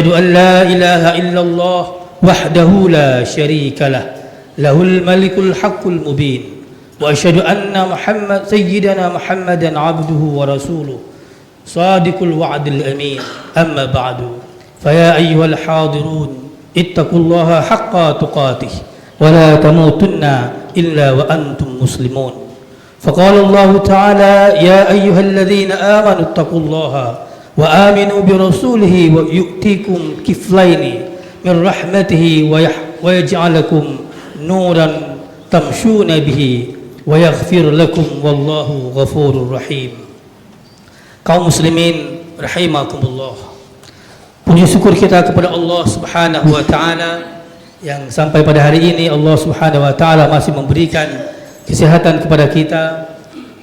أشهد أن لا إله إلا الله وحده لا شريك له له الملك الحق المبين وأشهد أن سيدنا محمدا عبده ورسوله صادق الوعد الأمين أما بعد فيا أيها الحاضرون اتقوا الله حق تقاته ولا تموتن إلا وأنتم مسلمون فقال الله تعالى يا أيها الذين آمنوا اتقوا الله وآمنوا برسوله ويؤتيكم كفلين من رحمته ويجعل لكم نورا تمشون به ويغفر لكم والله غفور رحيم. Kaum muslimin rahimakumullah, puji syukur kita kepada Allah Subhanahu wa taala yang sampai pada hari ini Allah Subhanahu wa taala masih memberikan kesehatan kepada kita,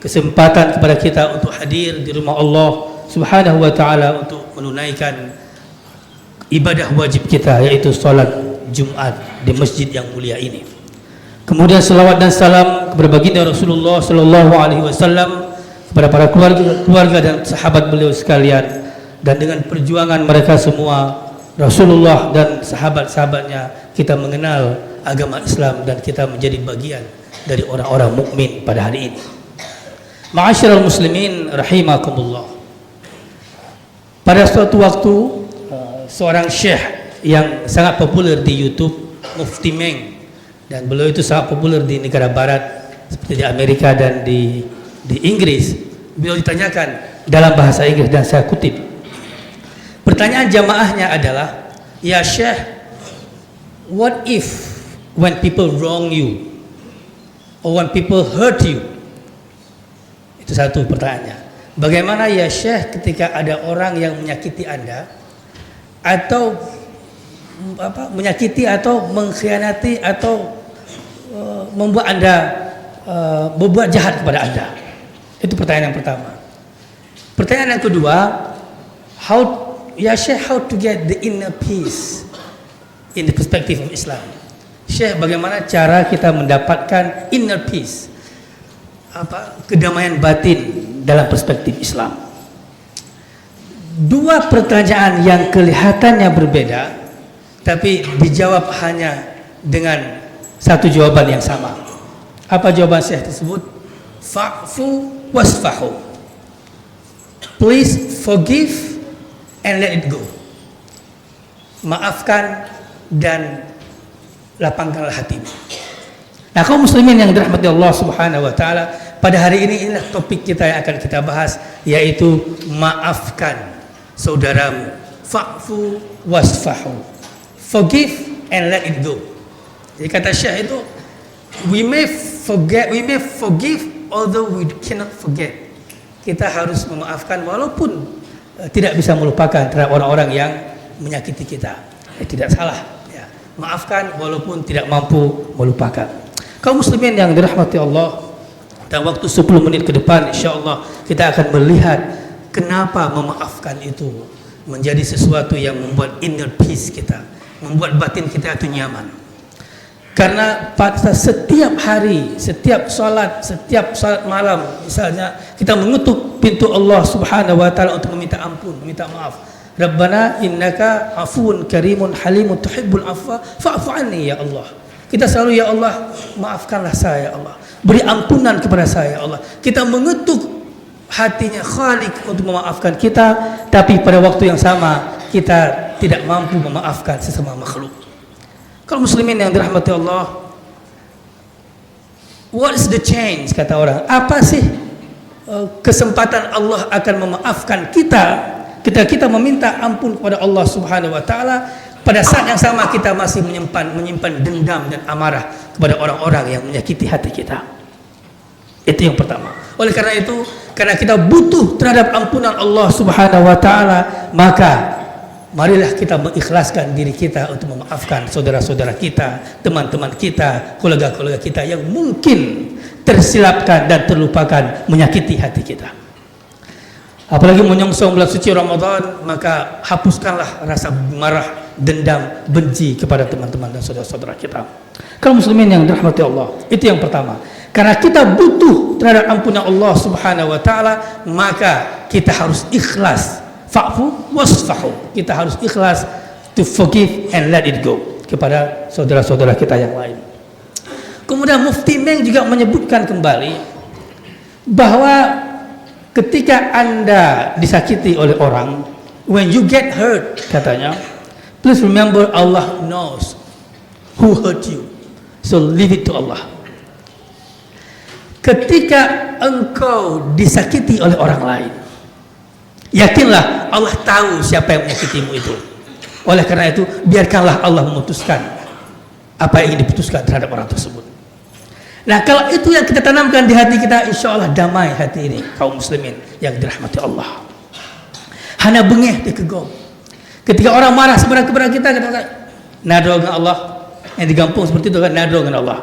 kesempatan kepada kita untuk hadir di rumah Allah Subhanahu wa taala untuk menunaikan ibadah wajib kita, yaitu salat Jumat di masjid yang mulia ini. Kemudian selawat dan salam kepada baginda Rasulullah sallallahu alaihi wasallam, kepada para keluarga dan sahabat beliau sekalian, dan dengan perjuangan mereka semua Rasulullah dan sahabat-sahabatnya kita mengenal agama Islam dan kita menjadi bagian dari orang-orang mukmin pada hari ini. Ma'asyiral muslimin rahimakumullah. Pada suatu waktu seorang syekh yang sangat populer di YouTube, Mufti Meng, dan beliau itu sangat populer di negara barat seperti di Amerika dan di Inggris. Beliau ditanyakan dalam bahasa Inggris dan saya kutip. Pertanyaan jamaahnya adalah, "Ya Syekh, what if when people wrong you or when people hurt you?" Itu satu pertanyaannya. Bagaimana ya Syekh ketika ada orang yang menyakiti Anda atau menyakiti atau mengkhianati atau membuat Anda berbuat jahat kepada Anda? Itu pertanyaan yang pertama. Pertanyaan yang kedua, how to get the inner peace in the perspective of Islam? Syekh, bagaimana cara kita mendapatkan inner peace, kedamaian batin dalam perspektif Islam? Dua pertanyaan yang kelihatannya berbeda, tapi dijawab hanya dengan satu jawaban yang sama. Apa jawaban Syekh tersebut? Fa'fu wasfahu. Please forgive and let it go. Maafkan dan lapangkanlah hatimu. Nah, kaum muslimin yang dirahmati Allah Subhanahu wa taala, pada hari ini inilah topik kita yang akan kita bahas, yaitu maafkan saudaramu. Fa'fu wasfahu. Forgive and let it go. Jadi kata Syekh itu, we may forgive although we cannot forget. Kita harus memaafkan walaupun tidak bisa melupakan terhadap orang-orang yang menyakiti kita. Tidak salah ya. Maafkan walaupun tidak mampu melupakan. Kaum muslimin yang dirahmati Allah, dalam waktu 10 menit ke depan insyaallah kita akan melihat kenapa memaafkan itu menjadi sesuatu yang membuat inner peace kita, membuat batin kita itu nyaman. Karena pada setiap hari, setiap salat malam, misalnya kita mengetuk pintu Allah Subhanahu wa taala untuk meminta ampun, meminta maaf. Rabbana innaka afuwun karimun halimun tuhibbul afwa fa'fu anni ya Allah. Kita selalu ya Allah, maafkanlah saya ya Allah. Beri ampunan kepada saya ya Allah. Kita mengetuk hatinya Khalik untuk memaafkan kita, tapi pada waktu yang sama kita tidak mampu memaafkan sesama makhluk. Kalau muslimin yang dirahmati Allah, what is the change, kata orang, apa sih kesempatan Allah akan memaafkan kita ketika kita meminta ampun kepada Allah Subhanahu wa taala, pada saat yang sama kita masih menyimpan dendam dan amarah kepada orang-orang yang menyakiti hati kita. Itu yang pertama. Oleh karena itu, karena kita butuh terhadap ampunan Allah Subhanahu wa taala, maka marilah kita mengikhlaskan diri kita untuk memaafkan saudara-saudara kita, teman-teman kita, kolega-kolega kita yang mungkin tersilapkan dan terlupakan menyakiti hati kita. Apalagi menyongsong bulan suci Ramadan, maka hapuskanlah rasa marah, dendam, benci kepada teman-teman dan saudara-saudara kita. Kalau muslimin yang dirahmati Allah, itu yang pertama. Karena kita butuh terhadap ampunan Allah Subhanahu wa taala, maka kita harus ikhlas. Fa'fu wasfahu. Kita harus ikhlas to forgive and let it go kepada saudara-saudara kita yang lain. Kemudian Mufti Meng juga menyebutkan kembali bahwa ketika Anda disakiti oleh orang, when you get hurt, katanya, please remember Allah knows who hurt you, so leave it to Allah. Ketika engkau disakiti oleh orang lain, yakinlah Allah tahu siapa yang menyakitimu itu. Oleh karena itu, biarkanlah Allah memutuskan apa yang ingin diputuskan terhadap orang tersebut. Nah, kalau itu yang kita tanamkan di hati kita, insya Allah damai hati ini, kaum muslimin yang dirahmati Allah. Hana bengeh di kegom. Ketika orang marah sebenarnya kepada kita katakan, nadro dengan Allah. Yang digampung seperti itu kan, nadro dengan Allah.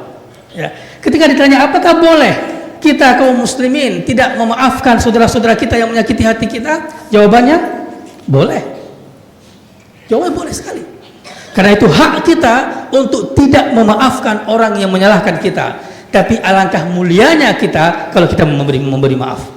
Ya. Ketika ditanya, apakah boleh kita kaum muslimin tidak memaafkan saudara-saudara kita yang menyakiti hati kita? Jawabannya, boleh. Jawabannya boleh sekali. Karena itu hak kita untuk tidak memaafkan orang yang menyalahkan kita. Tapi alangkah mulianya kita kalau kita memberi maaf.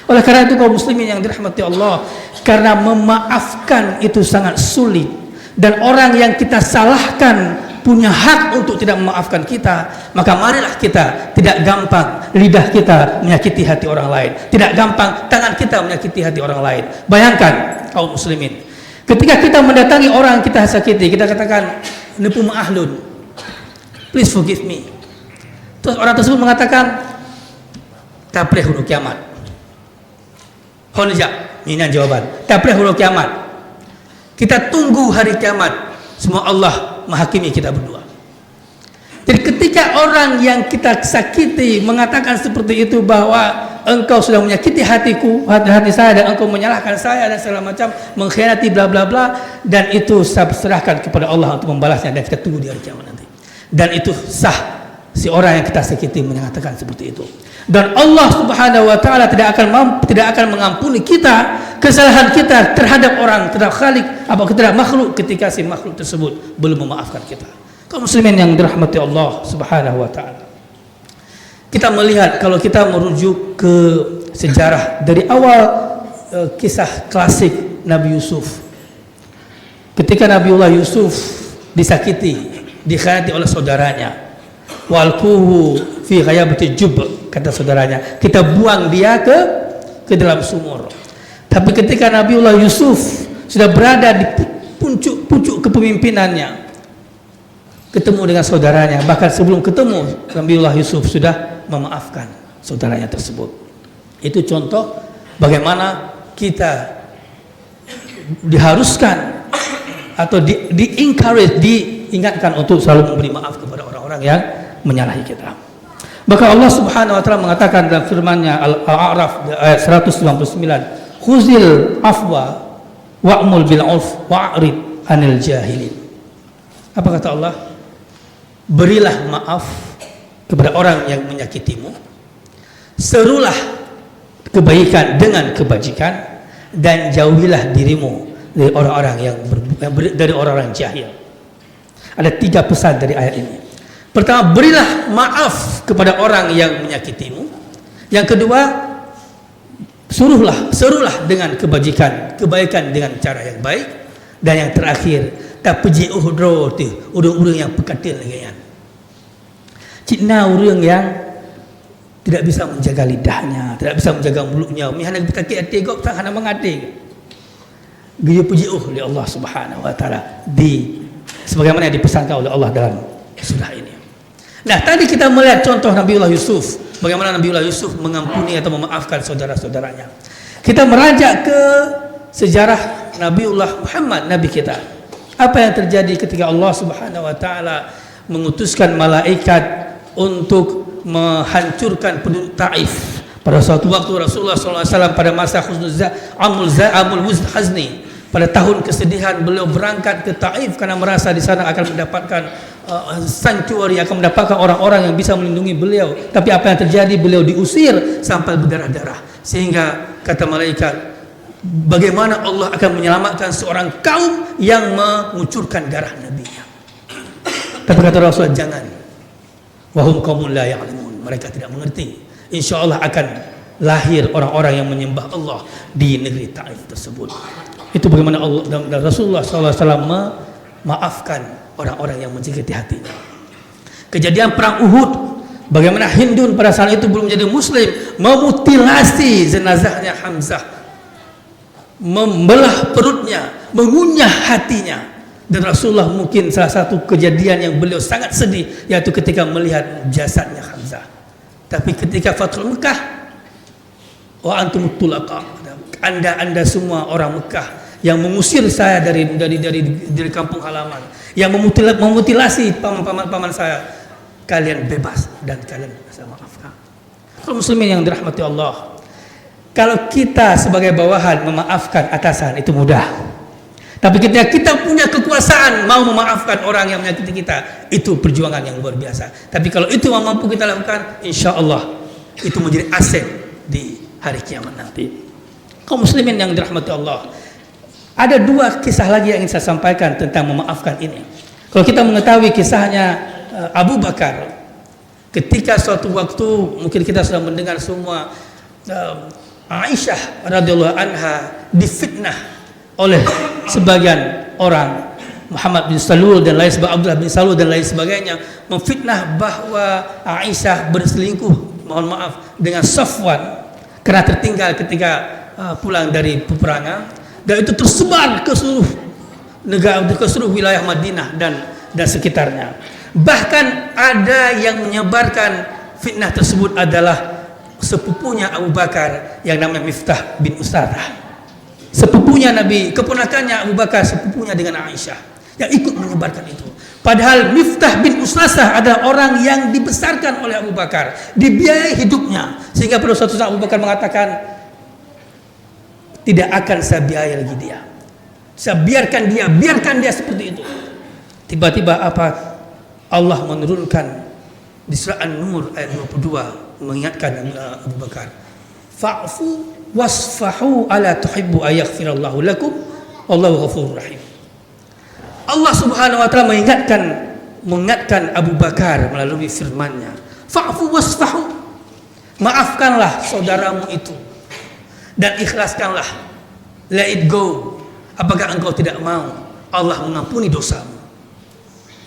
Oleh karena itu kaum muslimin yang dirahmati Allah, karena memaafkan itu sangat sulit, dan orang yang kita salahkan punya hak untuk tidak memaafkan kita, maka marilah kita tidak gampang lidah kita menyakiti hati orang lain, tidak gampang tangan kita menyakiti hati orang lain. Bayangkan kaum muslimin, ketika kita mendatangi orang yang kita sakiti, kita katakan, nepu ma'ahlun, please forgive me. Terus orang tersebut mengatakan, tapreh huruf kiamat. Honjak, ini jawaban. Tapreh huruf kiamat. Kita tunggu hari kiamat. Semua Allah menghakimi kita berdua. Jadi ketika orang yang kita sakiti mengatakan seperti itu, bahwa engkau sudah menyakiti hatiku, hati saya, dan engkau menyalahkan saya dan segala macam, mengkhianati bla bla bla, dan itu saya serahkan kepada Allah untuk membalasnya, dan kita tunggu di hari kiamat nanti. Dan itu sah si orang yang kita sakiti mengatakan seperti itu. Dan Allah Subhanahu wa taala tidak akan mengampuni kita kesalahan kita terhadap orang, terhadap khalik atau terhadap makhluk ketika si makhluk tersebut belum memaafkan kita. Kaum muslimin yang dirahmati Allah Subhanahu wa taala, kita melihat kalau kita merujuk ke sejarah dari awal kisah klasik Nabi Yusuf. Ketika Nabiullah Yusuf disakiti, dikhianati oleh saudaranya, walquhu fi ghayabati jub, kata saudaranya, kita buang dia ke dalam sumur. Tapi ketika Nabiullah Yusuf sudah berada di puncuk kepemimpinannya, ketemu dengan saudaranya, bahkan sebelum ketemu Nabiullah Yusuf sudah memaafkan saudaranya tersebut. Itu contoh bagaimana kita diharuskan atau di-encourage, diingatkan untuk selalu memberi maaf kepada orang-orang yang menyalahi kita. Maka Allah Subhanahu wa taala mengatakan dalam firman-Nya Al-A'raf ayat 199, khuzil afwa wa'mul bil 'urf wa'rid 'anil jahilin. Apa kata Allah? Berilah maaf kepada orang yang menyakitimu, serulah kebaikan dengan kebajikan, dan jauhilah dirimu dari orang-orang dari orang-orang jahil. Ada 3 pesan dari ayat ini. Pertama, berilah maaf kepada orang yang menyakitimu. Yang kedua, serulah dengan kebajikan, kebaikan dengan cara yang baik. Dan yang terakhir, tapuji uhdro tu, urang-urang yang pekatil lagi. Cina urang yang tidak bisa menjaga lidahnya, tidak bisa menjaga mulutnya. Mihana kita tegok tak hana mengating. Dia puji oleh Allah Subhanahu wa taala sebagaimana yang dipesankan oleh Allah dalam surah ini. Nah, tadi kita melihat contoh Nabiullah Yusuf, bagaimana Nabiullah Yusuf mengampuni atau memaafkan saudara-saudaranya. Kita meranjak ke sejarah Nabiullah Muhammad, Nabi kita. Apa yang terjadi ketika Allah Subhanahu wa taala mengutuskan malaikat untuk menghancurkan penduduk Taif pada suatu waktu Rasulullah SAW pada masa Amul Hazni, pada tahun kesedihan, beliau berangkat ke Taif karena merasa di sana akan mendapatkan sanctuary, akan mendapatkan orang-orang yang bisa melindungi beliau. Tapi apa yang terjadi? Beliau diusir sampai berdarah-darah, sehingga kata malaikat, bagaimana Allah akan menyelamatkan seorang kaum yang mengucurkan darah nabinya? Tapi kata Rasul, jangan. Wahum qaumun la ya'lamun, mereka tidak mengerti. Insya Allah akan lahir orang-orang yang menyembah Allah di negeri Taif tersebut. Itu bagaimana Allah dan Rasulullah SAW memaafkan orang-orang yang menyakiti hatinya. Kejadian perang Uhud, bagaimana Hindun pada saat itu belum menjadi muslim memutilasi jenazahnya Hamzah, membelah perutnya, mengunyah hatinya. Dan Rasulullah mungkin salah satu kejadian yang beliau sangat sedih, yaitu ketika melihat jasadnya Hamzah. Tapi ketika Fathul Mekah, wa antum tulaqa, anda semua orang Mekah yang mengusir saya dari kampung halaman, yang memutilasi paman saya, kalian bebas dan kalian bisa maafkan. Kalau muslimin yang dirahmati Allah, kalau kita sebagai bawahan memaafkan atasan itu mudah. Tapi ketika kita punya kekuasaan mau memaafkan orang yang menyakiti kita, itu perjuangan yang luar biasa. Tapi kalau itu mampu kita lakukan, insya Allah itu menjadi aset di hari kiamat nanti. Kaum muslimin yang dirahmati Allah, ada dua kisah lagi yang ingin saya sampaikan tentang memaafkan ini. Kalau kita mengetahui kisahnya Abu Bakar, ketika suatu waktu mungkin kita sudah mendengar semua, Aisyah radhiyallahu anha difitnah oleh sebagian orang, Muhammad bin Salul dan lain sebagainya, Abdullah bin Salul dan lain sebagainya, memfitnah bahwa Aisyah berselingkuh, mohon maaf, dengan Safwan karena tertinggal ketika pulang dari peperangan, dan itu tersebar ke seluruh negara, ke seluruh wilayah Madinah dan sekitarnya. Bahkan ada yang menyebarkan fitnah tersebut adalah sepupunya Abu Bakar yang namanya Miftah bin Usarah. Sepupunya Nabi, keponakannya Abu Bakar, sepupunya dengan Aisyah, yang ikut menyebarkan itu. Padahal Miftah bin Usasah adalah orang yang dibesarkan oleh Abu Bakar, dibiayai hidupnya, sehingga pada suatu saat Abu Bakar mengatakan, tidak akan saya biayai lagi dia, saya biarkan dia seperti itu. Tiba-tiba apa? Allah menurunkan di surah An-Nur ayat 22 mengingatkan Abu Bakar, fa'fu wasfahu ala tuhibbu ayaghfirallahu lakum wallahu ghafurur rahim. Allah Subhanahu wa taala mengingatkan Abu Bakar melalui firman-Nya, fa'fu wasfahu, maafkanlah saudaramu itu dan ikhlaskanlah, let it go. Apakah engkau tidak mau Allah mengampuni dosamu?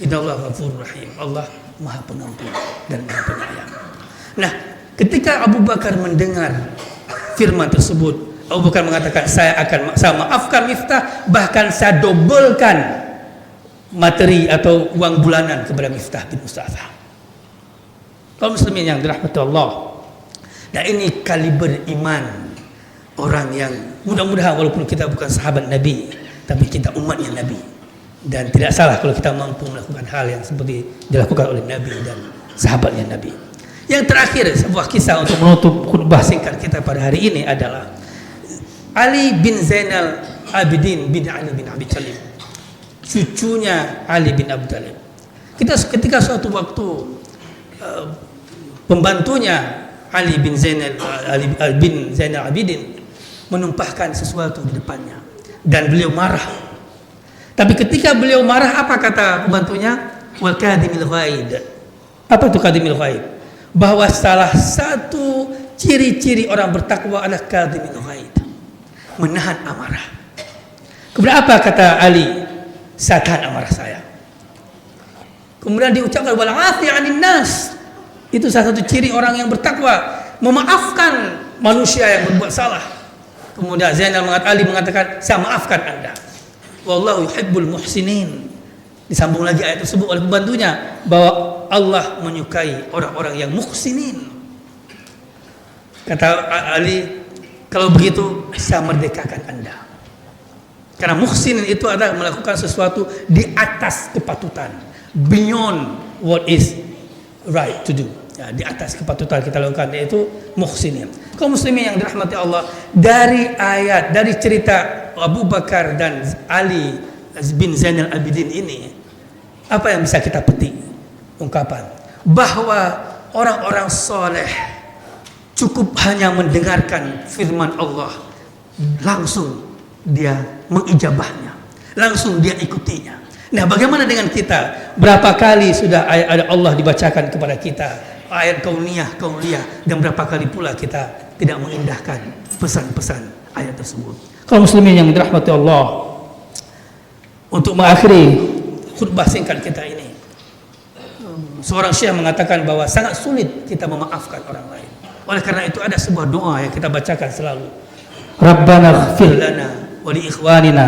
Innallaha ghafurur rahim. Allah Maha Pengampun dan Maha Penyayang. Nah, ketika Abu Bakar mendengar firman tersebut, Abu Bakar mengatakan, saya maafkan Miftah, bahkan saya dobelkan materi atau uang bulanan kepada Miftah bin Usasah. Kaum muslimin yang dirahmati Allah, nah ini kaliber iman orang yang mudah-mudahan walaupun kita bukan sahabat Nabi, tapi kita umatnya Nabi, dan tidak salah kalau kita mampu melakukan hal yang seperti dilakukan oleh Nabi dan sahabatnya Nabi. Yang terakhir, sebuah kisah untuk menutup khutbah singkat kita pada hari ini adalah Ali bin Zainal Abidin bin Ali bin Abi Thalib, cucunya Ali bin Abi Thalib. Ketika suatu waktu pembantunya Ali bin Zainal Abidin menumpahkan sesuatu di depannya dan beliau marah. Tapi ketika beliau marah, apa kata pembantunya? Wal kadhimil ghaid. Apa itu kadhimil ghaid? Bahwa salah satu ciri-ciri orang bertakwa adalah kadhimil ghaid, menahan amarah. Kemudian apa kata Ali? Saya tahan amarah saya. Kemudian diucapkan wal afi 'anil nas. Itu salah satu ciri orang yang bertakwa, memaafkan manusia yang berbuat salah. Kemudian Ali mengatakan, saya maafkan Anda. Wallahu yuhibbul muhsinin. Disambung lagi ayat tersebut oleh pembantunya bahwa Allah menyukai orang-orang yang muhsinin. Kata Ali, kalau begitu saya merdekakan Anda. Karena muhsinin itu adalah melakukan sesuatu di atas kepatutan, beyond what is right to do. Ya, di atas kepatutan kita lakukan, yaitu muhsinin. Kaum muslimin yang dirahmati Allah, dari cerita Abu Bakar dan Ali bin Zainal Abidin ini, apa yang bisa kita petik? Ungkapan bahwa orang-orang soleh cukup hanya mendengarkan firman Allah, langsung dia mengijabahnya, langsung dia ikutinya. Nah, bagaimana dengan kita? Berapa kali sudah ayat Allah dibacakan kepada kita, ayat kauniyah, dan berapa kali pula kita tidak mengindahkan pesan-pesan ayat tersebut. Kaum muslimin yang dirahmati Allah, untuk mengakhiri khutbah singkat kita ini, seorang syekh mengatakan bahwa sangat sulit kita memaafkan orang lain. Oleh karena itu ada sebuah doa yang kita bacakan selalu. Rabbana ighfir lana wa li ikhwanina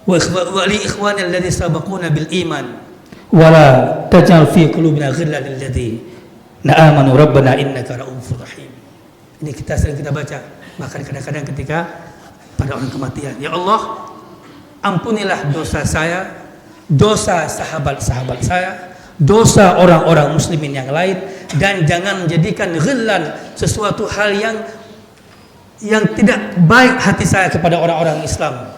wa li ikhwanina alladhi sabaquna bil iman wa la taj'al fi qulubina ghillan lil ladzina amanu rabbana innaka ra'ufur rahim. Ini kita sering kita baca, bahkan kadang-kadang ketika pada orang kematian. Ya Allah, ampunilah dosa saya, dosa sahabat-sahabat saya, dosa orang-orang muslimin yang lain, dan jangan menjadikan ghillan, sesuatu hal yang tidak baik hati saya kepada orang-orang Islam,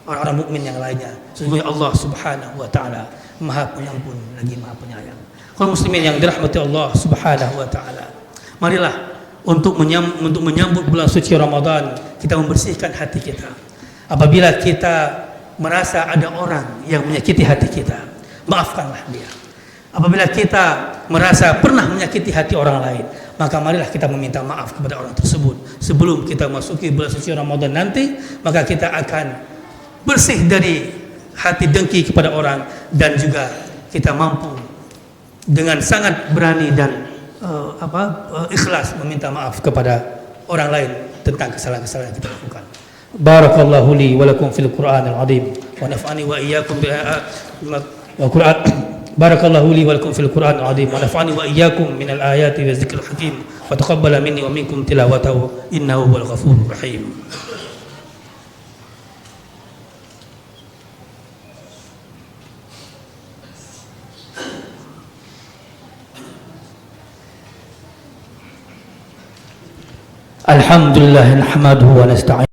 orang-orang mukmin yang lainnya. Sesungguhnya Allah Subhanahu wa taala Maha Pengampun lagi Maha Penyayang. Kaum muslimin yang dirahmati Allah Subhanahu wa taala, marilah untuk menyambut bulan suci Ramadan, kita membersihkan hati kita. Apabila kita merasa ada orang yang menyakiti hati kita, maafkanlah dia. Apabila kita merasa pernah menyakiti hati orang lain, maka marilah kita meminta maaf kepada orang tersebut. Sebelum kita masuki bulan suci Ramadan nanti, maka kita akan bersih dari hati dengki kepada orang, dan juga kita mampu dengan sangat berani dan ikhlas meminta maaf kepada orang lain tentang kesalahan-kesalahan yang kita lakukan. Barakallahu li wa lakum fil Qur'anil azim wa nafa'ani wa iyyakum bil Qur'an. Barakallahu li wa lakum fil Qur'anil azim wa nafa'ani wa iyyakum minal ayati wa dzikril hakim wa taqabbala minni wa minkum tilawatahu innahu huwal ghafurur rahim. Alhamdulillah nahmaduhu wa nasta'in